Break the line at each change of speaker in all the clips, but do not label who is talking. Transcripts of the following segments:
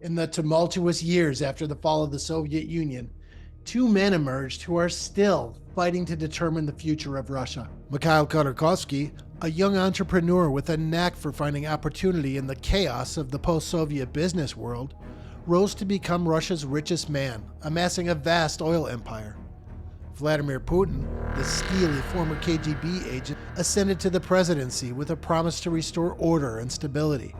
In the tumultuous years after the fall of the Soviet Union, two men emerged who are still fighting to determine the future of Russia. Mikhail Khodorkovsky, a young entrepreneur with a knack for finding opportunity in the chaos of the post-Soviet business world, rose to become Russia's richest man, amassing a vast oil empire. Vladimir Putin, the steely former KGB agent, ascended to the presidency with a promise to restore order and stability.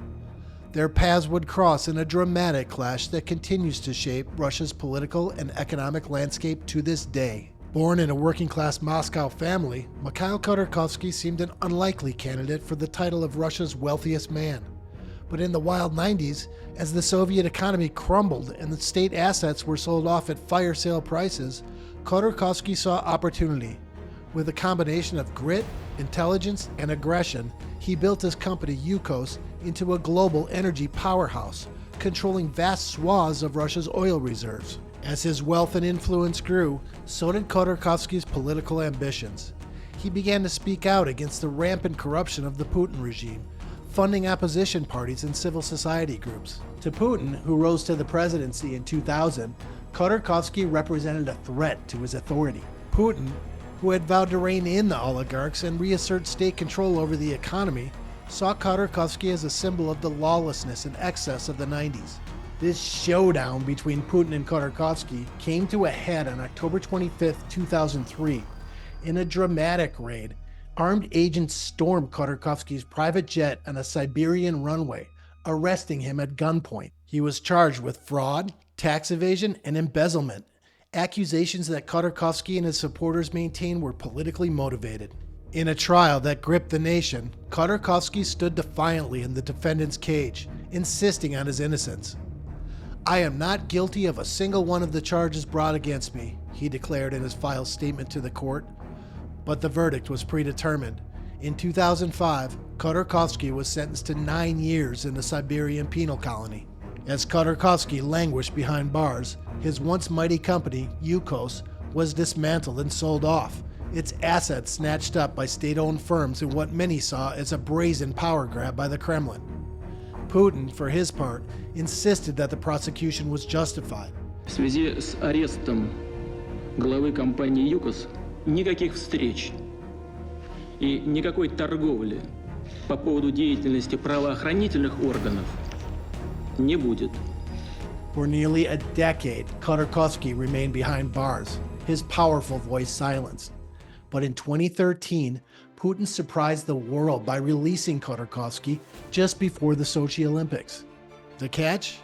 Their paths would cross in a dramatic clash that continues to shape Russia's political and economic landscape to this day. Born in a working-class Moscow family, Mikhail Khodorkovsky seemed an unlikely candidate for the title of Russia's wealthiest man. But in the wild 90s, as the Soviet economy crumbled and the state assets were sold off at fire sale prices, Khodorkovsky saw opportunity. With a combination of grit, intelligence, and aggression, he built his company Yukos into a global energy powerhouse, controlling vast swaths of Russia's oil reserves. As his wealth and influence grew, so did Khodorkovsky's political ambitions. He began to speak out against the rampant corruption of the Putin regime, funding opposition parties and civil society groups. To Putin, who rose to the presidency in 2000, Khodorkovsky represented a threat to his authority. Putin, who had vowed to rein in the oligarchs and reassert state control over the economy, saw Khodorkovsky as a symbol of the lawlessness and excess of the 90s. This showdown between Putin and Khodorkovsky came to a head on October 25, 2003. In a dramatic raid, armed agents stormed Khodorkovsky's private jet on a Siberian runway, arresting him at gunpoint. He was charged with fraud, tax evasion, and embezzlement, accusations that Khodorkovsky and his supporters maintained were politically motivated. In a trial that gripped the nation, Khodorkovsky stood defiantly in the defendant's cage, insisting on his innocence. "I am not guilty of a single one of the charges brought against me," he declared in his filed statement to the court. But the verdict was predetermined. In 2005, Khodorkovsky was sentenced to 9 years in the Siberian penal colony. As Khodorkovsky languished behind bars, his once mighty company, Yukos, was dismantled and sold off, its assets snatched up by state-owned firms in what many saw as a brazen power grab by the Kremlin. Putin, for his part, insisted that the prosecution was justified.
В связи с арестом главы компании «Юкос» никаких встреч и никакой торговли по поводу деятельности правоохранительных органов не будет.
For nearly a decade, Khodorkovsky remained behind bars, his powerful voice silenced. But in 2013, Putin surprised the world by releasing Khodorkovsky just before the Sochi Olympics. The catch?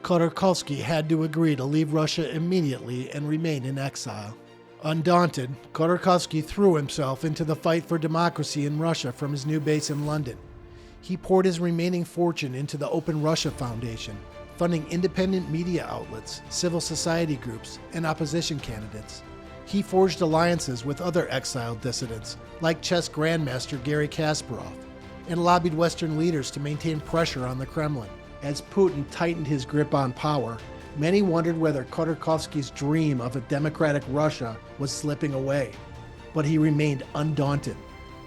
Khodorkovsky had to agree to leave Russia immediately and remain in exile. Undaunted, Khodorkovsky threw himself into the fight for democracy in Russia from his new base in London. He poured his remaining fortune into the Open Russia Foundation, funding independent media outlets, civil society groups, and opposition candidates. He forged alliances with other exiled dissidents, like chess grandmaster Garry Kasparov, and lobbied Western leaders to maintain pressure on the Kremlin. As Putin tightened his grip on power, many wondered whether Khodorkovsky's dream of a democratic Russia was slipping away. But he remained undaunted.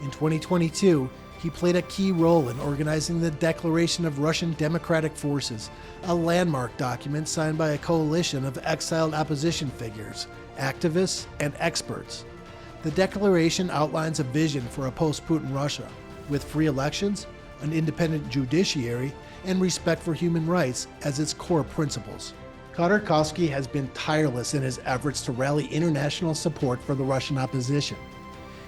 In 2022, he played a key role in organizing the Declaration of Russian Democratic Forces, a landmark document signed by a coalition of exiled opposition figures, activists, and experts. The declaration outlines a vision for a post-Putin Russia, with free elections, an independent judiciary, and respect for human rights as its core principles. Khodorkovsky has been tireless in his efforts to rally international support for the Russian opposition.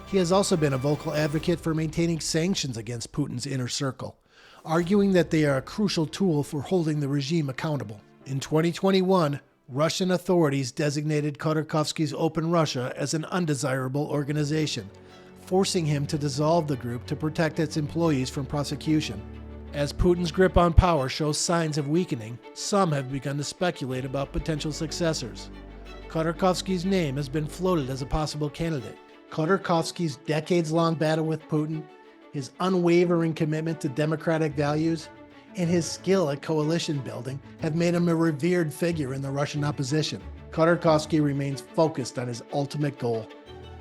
He has also been a vocal advocate for maintaining sanctions against Putin's inner circle, arguing that they are a crucial tool for holding the regime accountable. In 2021, Russian authorities designated Khodorkovsky's Open Russia as an undesirable organization, forcing him to dissolve the group to protect its employees from prosecution. As Putin's grip on power shows signs of weakening, some have begun to speculate about potential successors. Khodorkovsky's name has been floated as a possible candidate. Khodorkovsky's decades-long battle with Putin, his unwavering commitment to democratic values, and his skill at coalition building have made him a revered figure in the Russian opposition. Khodorkovsky remains focused on his ultimate goal,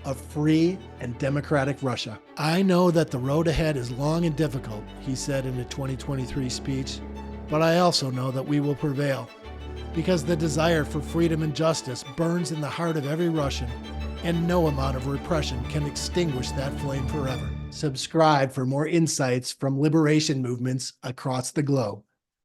a free and democratic Russia. "I know that the road ahead is long and difficult," he said in a 2023 speech, But I also know that we will prevail, because the desire for freedom and justice burns in the heart of every Russian, and no amount of repression can extinguish that flame forever. Subscribe for more insights from liberation movements across the globe.